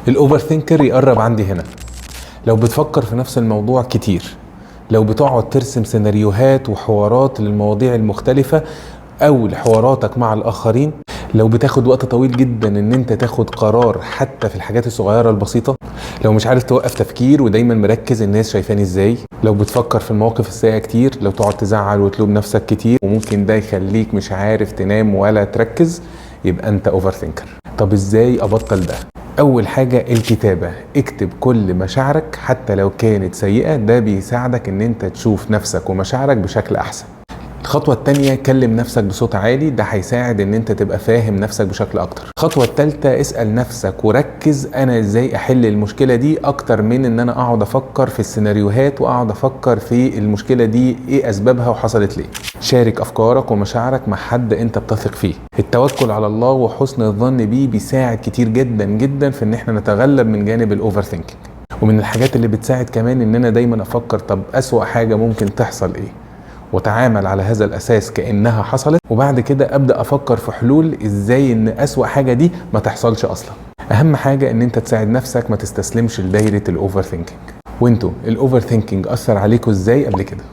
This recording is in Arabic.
الاوفر ثينكر يقرب عندي هنا لو بتفكر في نفس الموضوع كتير، لو بتقعد ترسم سيناريوهات وحوارات للمواضيع المختلفة او لحواراتك مع الاخرين، لو بتاخد وقت طويل جدا ان انت تاخد قرار حتى في الحاجات الصغيرة البسيطة، لو مش عارف توقف تفكير ودايما مركز الناس شايفاني ازاي، لو بتفكر في المواقف السيئة كتير، لو تقعد تزعل وتلوم نفسك كتير وممكن ده يخليك مش عارف تنام ولا تركز، يبقى انت اوفر ثينكر. طب ازاي ابطل ده؟ اول حاجة الكتابة. اكتب كل مشاعرك حتى لو كانت سيئة، ده بيساعدك ان انت تشوف نفسك ومشاعرك بشكل احسن. الخطوة التانية كلم نفسك بصوت عالي، ده هيساعد ان انت تبقى فاهم نفسك بشكل اكتر. الخطوة التالتة اسأل نفسك وركز انا ازاي احل المشكلة دي، اكتر من ان انا اقعد افكر في السيناريوهات واقعد افكر في المشكلة دي ايه اسبابها وحصلت ليه. شارك افكارك ومشاعرك مع حد انت بتثق فيه. التوكل على الله وحسن الظن بيه بيساعد كتير جدا جدا في ان احنا نتغلب من جانب الاوفر ثينكينج. ومن الحاجات اللي بتساعد كمان ان انا دايما افكر طب اسوأ حاجة ممكن تحصل ايه، وتعامل على هذا الاساس كانها حصلت، وبعد كده ابدا افكر في حلول ازاي ان اسوأ حاجه دي ما تحصلش اصلا. اهم حاجه ان انت تساعد نفسك ما تستسلمش لدايره الاوفر ثينكينج. وانتوا الاوفر ثينكينج اثر عليكم ازاي قبل كده؟